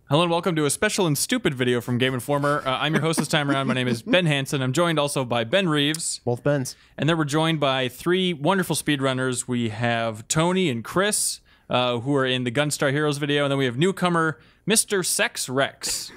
Hello and welcome to a special and stupid video from Game Informer. I'm your host this time around. My name is Ben Hansen. I'm joined also by Ben Reeves. Both Bens. And then we're joined by three wonderful speedrunners. We have Tony and Chris, who are in the Gunstar Heroes video. And then we have newcomer, Mr. Seckswrecks.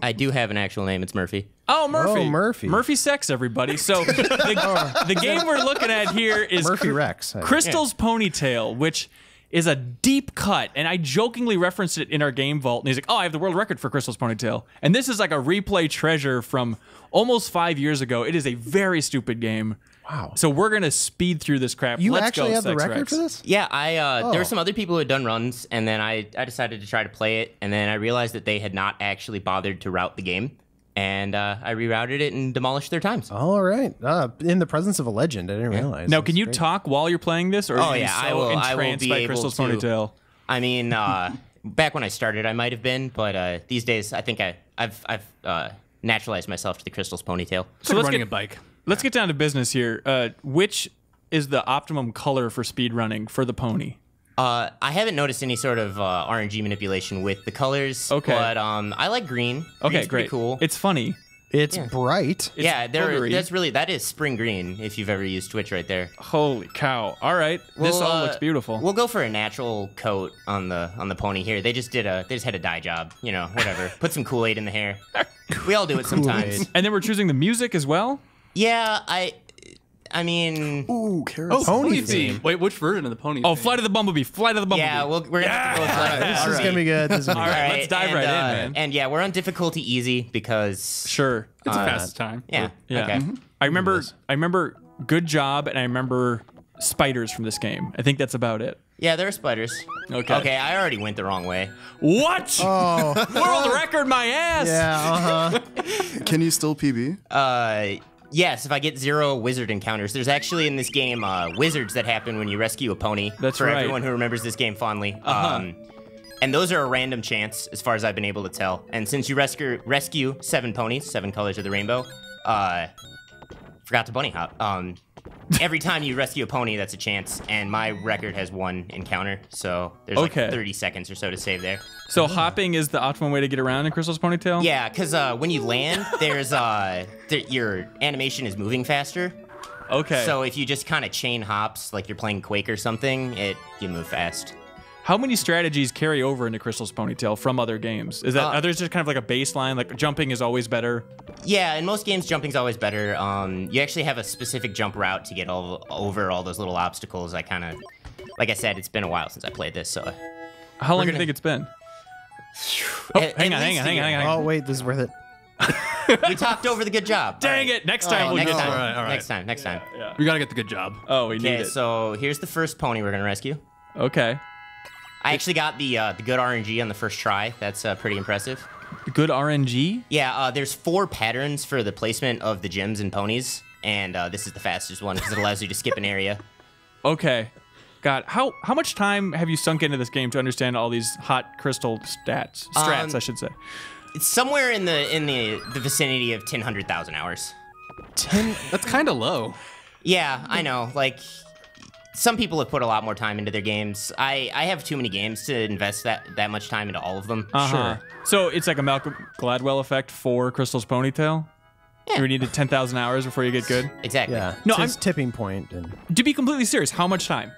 I do have an actual name. It's Murphy. Oh, Murphy. Oh, Murphy. Murphy Sex, everybody. So the game we're looking at here is Murphy Rex. Crystal's Ponytail, which is a deep cut, and I jokingly referenced it in our game vault, and he's like, oh, I have the world record for Crystal's Ponytail. And this is like a replay treasure from almost 5 years ago. It is a very stupid game. Wow. So we're going to speed through this crap. You Let's actually go, have the Sex record Rex. for this? Yeah, there were some other people who had done runs, and then I decided to try to play it, and then I realized that they had not actually bothered to route the game, and I rerouted it and demolished their times. All right. In the presence of a legend, I didn't realize. Now, That's can you great. talk while you're playing this, or are you I so will entranced be by able Crystal's to. Ponytail? I mean, back when I started, I might have been, but these days, I think I've naturalized myself to the Crystal's Ponytail. So let's get a bike. Let's get down to business here. Which is the optimum color for speedrunning for the pony? I haven't noticed any sort of RNG manipulation with the colors. Okay. But I like green. Okay, Green's great. pretty cool. It's funny. It's bright. boogery. That is spring green if you've ever used Twitch right there. Holy cow! All right, this Well, all looks beautiful. We'll go for a natural coat on the pony here. They just had a dye job, you know, whatever. Put some Kool-Aid in the hair. We all do it sometimes. Kool-Aid. And then we're choosing the music as well. Yeah, I mean, Ooh, Carol. Pony theme. Wait, which version of the pony? Oh, theme? Flight of the Bumblebee! Flight of the Bumblebee! yeah, we're gonna have to go with that. This is going to be good. This is gonna All be right, good. let's dive right in, man. And yeah, we're on difficulty easy because Sure. It's the fastest time. yeah, Yeah. okay. I remember Good Job, and I remember spiders from this game. I think that's about it. Yeah, there are spiders. Okay. Okay, I already went the wrong way. What? Oh, World record my ass! yeah, Can you still PB? Yes, if I get 0 wizard encounters. There's actually in this game wizards that happen when you rescue a pony. That's for right. everyone who remembers this game fondly. And those are a random chance, as far as I've been able to tell. And since you rescue 7 ponies, 7 colors of the rainbow, forgot to bunny hop. Every time you rescue a pony, that's a chance. And my record has 1 encounter, so there's Okay. like 30 seconds or so to save there. So hopping is the optimum way to get around in Crystal's Ponytail? Yeah, because when you land, there's your animation is moving faster. Okay. So if you just kind of chain hops, like you're playing Quake or something, you move fast. How many strategies carry over into Crystal's Ponytail from other games? Is that are there just kind of like a baseline, like jumping is always better? Yeah, in most games, jumping's always better. You actually have a specific jump route to get over all those little obstacles. Like I said, it's been a while since I played this, so. How long do you gonna- think it's been? Oh, hang on. Oh, wait, this is worth it. We talked over the good job. Dang it! Next time we'll next get time. to it. All right. Next time. Yeah. We gotta get the good job. Oh, we need Okay, it. so here's the first pony we're gonna rescue. Okay. I actually got the good RNG on the first try. That's pretty impressive. Good RNG? Yeah, there's 4 patterns for the placement of the gems and ponies, and this is the fastest one because it allows you to skip an area. Okay. God, how much time have you sunk into this game to understand all these hot crystal strats, I should say? It's somewhere in the vicinity of 100,000 hours. 10. That's kind of low. Yeah, I know. Like, some people have put a lot more time into their games. I have too many games to invest that much time into all of them. Sure. So it's like a Malcolm Gladwell effect for Crystal's Ponytail? Yeah. You needed 10,000 hours before you get good? Exactly. Yeah. No, it's his tipping point. And To be completely serious, how much time?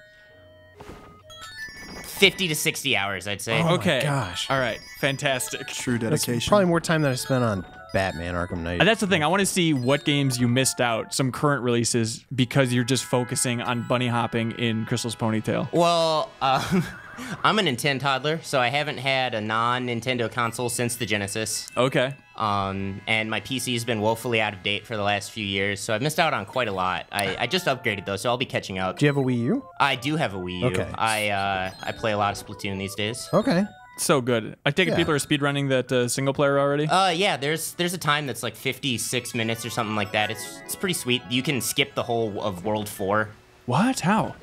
50 to 60 hours, I'd say. Oh, Okay. my gosh. All right. Fantastic. True That's dedication. probably more time than I spent on Batman Arkham Knight. And that's the thing. I want to see what games you missed out, some current releases, because you're just focusing on bunny hopping in Crystal's Ponytail. Well, I'm a Nintendo toddler, so I haven't had a non-Nintendo console since the Genesis. Okay. And my PC's been woefully out of date for the last few years, so I've missed out on quite a lot. I just upgraded though, so I'll be catching up. Do you have a Wii U? I do have a Wii U. Okay. I play a lot of Splatoon these days. Okay. So good. I take it Yeah. people are speedrunning that single player already? Yeah, there's a time that's like 56 minutes or something like that. It's pretty sweet. You can skip the whole of World 4. What? How?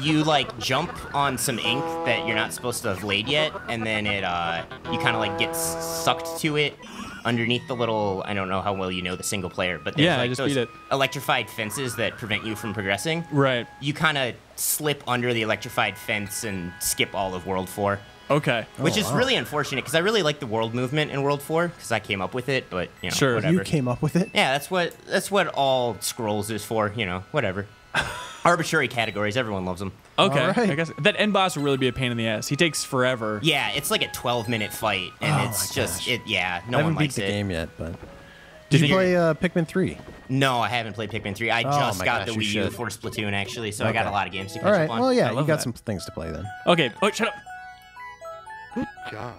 You like jump on some ink that you're not supposed to have laid yet, and then it you kind of like get sucked to it. underneath the little, I don't know how well you know the single player, but there's Yeah, I like just those beat it. electrified fences that prevent you from progressing. Right. You kind of slip under the electrified fence and skip all of World 4. Okay. Which is really unfortunate because I really like the world movement in World 4 because I came up with it, but you know, Sure. whatever. You came up with it? Yeah, that's what all scrolls is for, you know, whatever. Arbitrary categories, everyone loves them. Okay. All right. I guess that end boss will really be a pain in the ass. He takes forever. Yeah, it's like a 12-minute fight, and Oh it's my just gosh. it. Yeah, no I haven't one beat likes the it. game yet, but did you Did play Pikmin 3? No, I haven't played Pikmin 3. I Oh just my got gosh, the you Wii U should. for Splatoon, actually, so I got a Okay. lot of games to catch All right. up on. Well, yeah, I you love got that. some things to play then. Okay. Oh, shut up.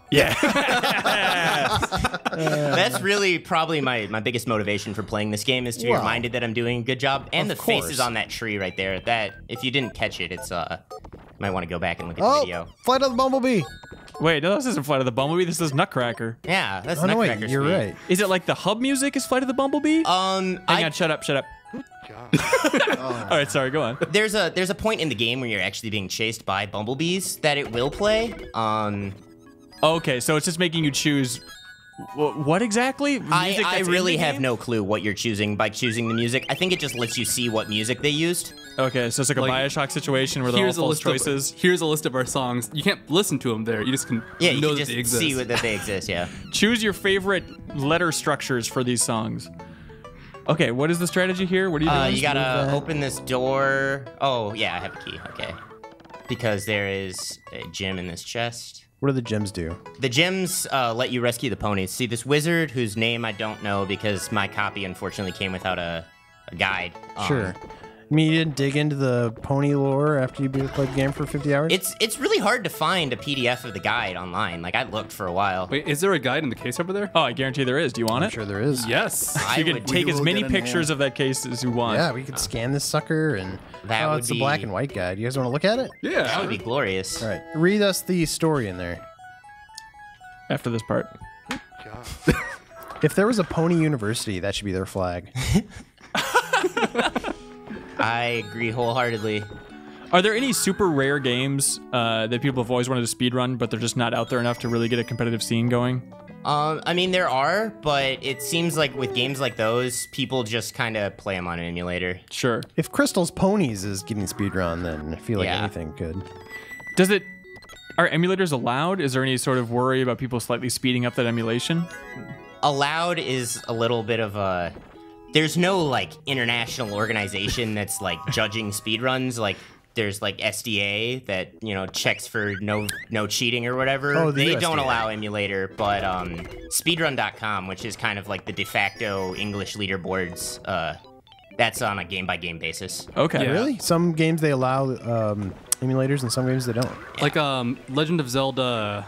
Yeah. That's really probably my biggest motivation for playing this game is to be Wow. reminded that I'm doing a good job. And the Of faces course. on that tree right there, that, if you didn't catch it, it's, might want to go back and look at the Oh, video. Flight of the Bumblebee. Wait, no, this isn't Flight of the Bumblebee. This is Nutcracker. Yeah, that's Oh, no, wait, Nutcracker you're speed. right. Is it like the hub music is Flight of the Bumblebee? Hang on, shut up, shut up. All right, sorry, go on. There's a point in the game where you're actually being chased by bumblebees that it will play. Okay, so it's just making you choose what exactly? Music I that's in really the have game? no clue what you're choosing by choosing the music. I think it just lets you see what music they used. Okay, so it's like a Like, Bioshock situation where they're all Here's a false list choices. here's a list of our songs. You can't listen to them there. You just can Yeah, you know can that just they exist. see that they exist. Yeah. Choose your favorite letter structures for these songs. Okay, what is the strategy here? What are you doing? You gotta that. open this door. Oh yeah, I have a key. Okay. Because there is a gem in this chest. What do the gems do? The gems let you rescue the ponies. See, this wizard, whose name I don't know because my copy unfortunately came without a guide. Sure. I mean, you didn't dig into the pony lore after you played the game for 50 hours? It's really hard to find a PDF of the guide online. Like, I looked for a while. Wait, is there a guide in the case over there? Oh, I guarantee there is. Do you want I'm it? sure there is. Yes. I You can would- take we as will many get in pictures hand. of that case as you want. Yeah, we could scan this sucker and That would it's the be- black and white guide. You guys want to look at it? Yeah. That would be glorious. All right, read us the story in there. After this part. If there was a pony university, that should be their flag. I agree wholeheartedly. Are there any super rare games that people have always wanted to speedrun, but they're just not out there enough to really get a competitive scene going? I mean, there are, but it seems like with games like those, people just kind of play them on an emulator. Sure. If Crystal's Ponies is getting speedrun, then I feel like Yeah. anything could. Does it... Are emulators allowed? Is there any sort of worry about people slightly speeding up that emulation? Allowed is a little bit of a... There's no, like, international organization that's, like, judging speedruns. Like, there's, like, SDA that, you know, checks for no cheating or whatever. Oh, the they USDA. don't allow emulator, but speedrun.com, which is kind of like the de facto English leaderboards, that's on a game-by-game basis. Okay. Yeah. Really? Some games they allow emulators, and some games they don't. Like Legend of Zelda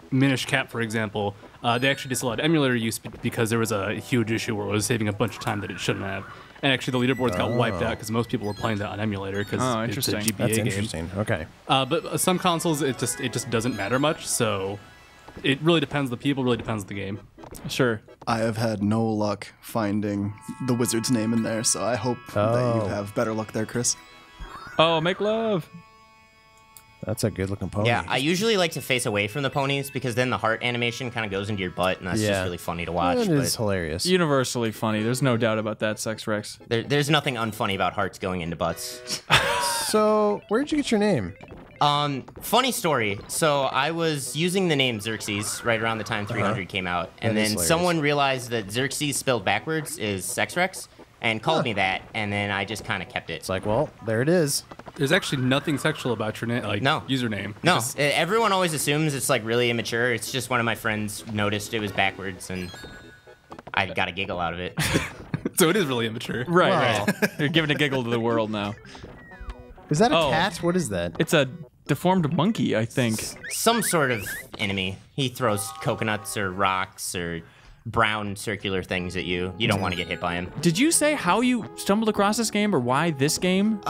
Minish Cap, for example, they actually disallowed emulator use because there was a huge issue where it was saving a bunch of time that it shouldn't have. And actually, the leaderboards got wiped out because most people were playing that on emulator because Oh, it's a interesting. GBA That's game. interesting. Okay. But some consoles, it just doesn't matter much. So it really depends on the people, really depends on the game. Sure. I have had no luck finding the wizard's name in there, so I hope that you Oh. have better luck there, Chris. Oh, make love. That's a good looking pony. Yeah, I usually like to face away from the ponies because then the heart animation kind of goes into your butt, and that's Yeah. just really funny to watch. That is But hilarious. Universally funny. There's no doubt about that, Seckswrecks. there's nothing unfunny about hearts going into butts. So, where'd you get your name? Funny story. So I was using the name Xerxes right around the time 300 came out, and That is then hilarious. someone realized that Xerxes spelled backwards is Seckswrecks, and called me that, and then I just kind of kept it. It's like, well, there it is. There's actually nothing sexual about your name, like No. username. No, Just- everyone always assumes it's like really immature. It's just one of my friends noticed it was backwards, and I got a giggle out of it. so it is really immature. Right, Wow. right. You're giving a giggle to the world now. Is that a Oh. cat? What is that? It's a deformed monkey, I think. Some sort of enemy. He throws coconuts or rocks or brown circular things at you. You don't want to get hit by him. Did you say how you stumbled across this game or why this game?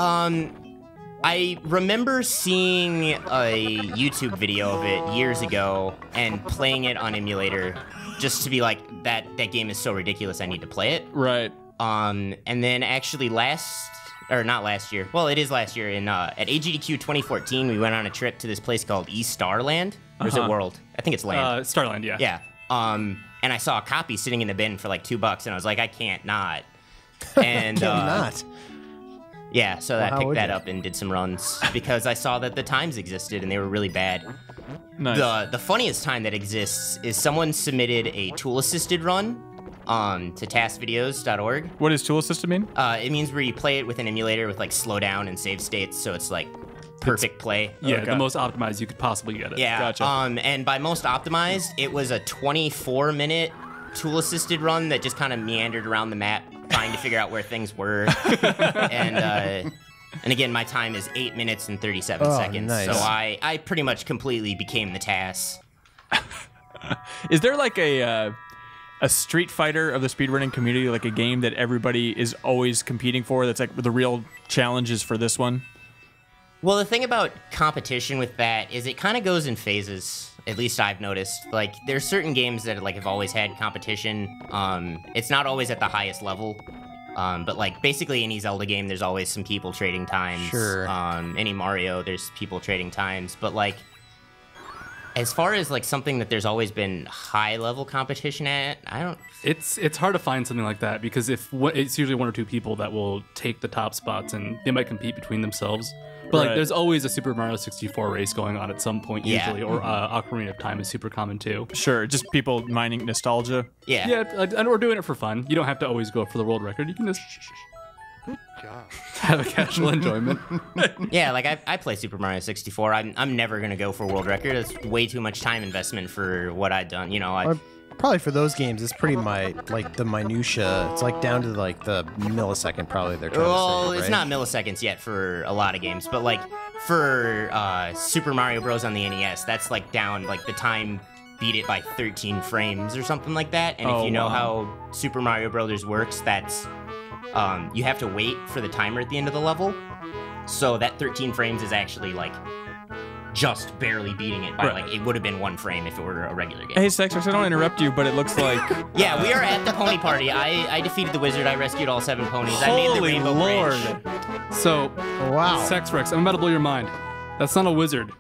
I remember seeing a YouTube video of it years ago and playing it on emulator just to be like, that game is so ridiculous, I need to play it. Right. And then actually not last year. Well, it is last year. At AGDQ 2014, we went on a trip to this place called East Starland. Or is it Uh-huh. World? I think it's Land. Starland, yeah. Yeah. And I saw a copy sitting in the bin for like $2, and I was like, I can't not. And Not. yeah, so Well, I how picked would that you? up and did some runs because I saw that the times existed and they were really bad. Nice. The funniest time that exists is someone submitted a tool-assisted run to taskvideos.org. What does tool assisted mean? It means where you play it with an emulator with like slowdown and save states, so it's like perfect play. Yeah, Okay. the most optimized you could possibly get it. Yeah. Gotcha. And by most optimized, it was a 24-minute tool-assisted run that just kind of meandered around the map, trying to figure out where things were. And again, my time is 8 minutes and 37 Oh, seconds. nice. So I pretty much completely became the TAS. Is there like a Street Fighter of the speedrunning community, like a game that everybody is always competing for? That's like the real challenges for this one. Well, the thing about competition with that is it kind of goes in phases. At least I've noticed. Like, there's certain games that like have always had competition. It's not always at the highest level. But like basically any Zelda game, there's always some people trading times. Sure. Any Mario, there's people trading times. But like, as far as like something that there's always been high level competition at, I don't. It's hard to find something like that because it's usually one or two people that will take the top spots and they might compete between themselves. But Right. like, there's always a Super Mario 64 race going on at some point Yeah. usually, or Ocarina of Time is super common too. Sure, just people mining nostalgia. Yeah. Yeah, and we're doing it for fun. You don't have to always go for the world record. You can just have a casual enjoyment. Yeah, like I play Super Mario 64. I'm never gonna go for world record. It's way too much time investment for what I've done. You know, Probably for those games, it's pretty like the minutia. It's like down to like the millisecond. Probably they're trying well, to say, it's right? not milliseconds yet for a lot of games, but like for Super Mario Bros. On the NES, that's like down like the time beat it by 13 frames or something like that. And Oh, if you know wow. how Super Mario Brothers works, that's you have to wait for the timer at the end of the level. So that 13 frames is actually like just barely beating it by Right. like it would have been 1 frame if it were a regular game. Hey, Seckswrecks, I don't interrupt you, but it looks like Yeah, we are at the pony party. I defeated the wizard. I rescued all 7 ponies. I made the holy rainbow lord. bridge. So, Wow. Seckswrecks, I'm about to blow your mind. That's not a wizard.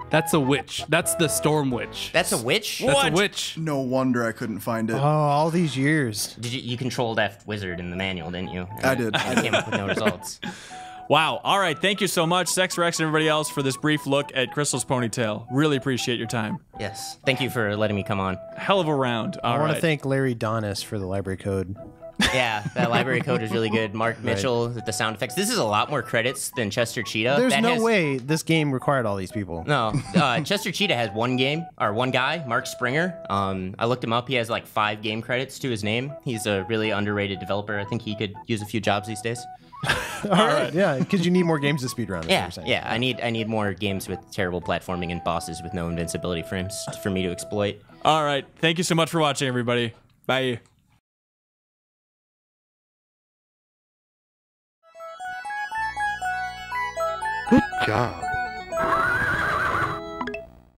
That's a witch. That's the Storm Witch. That's a witch. That's a witch. No wonder I couldn't find it. Oh, all these years. Did you controlled F wizard in the manual, didn't you? And I did. I came up with no results. Wow. All right. Thank you so much, Seckswrecks and everybody else, for this brief look at Crystal's ponytail. Really appreciate your time. Yes. Thank you for letting me come on. Hell of a round. All I right. want to thank Larry Donis for the library code. Yeah, that library code is really good. Mark Mitchell with the sound effects. This is a lot more credits than Chester Cheetah. There's That no has- way this game required all these people. No, Chester Cheetah has one guy, Mark Springer. I looked him up. He has like 5 game credits to his name. He's a really underrated developer. I think he could use a few jobs these days. All right. Yeah, because you need more games to speedrun. That's what Yeah, you're saying. yeah. I need more games with terrible platforming and bosses with no invincibility frames for me to exploit. All right. Thank you so much for watching, everybody. Bye. Good job.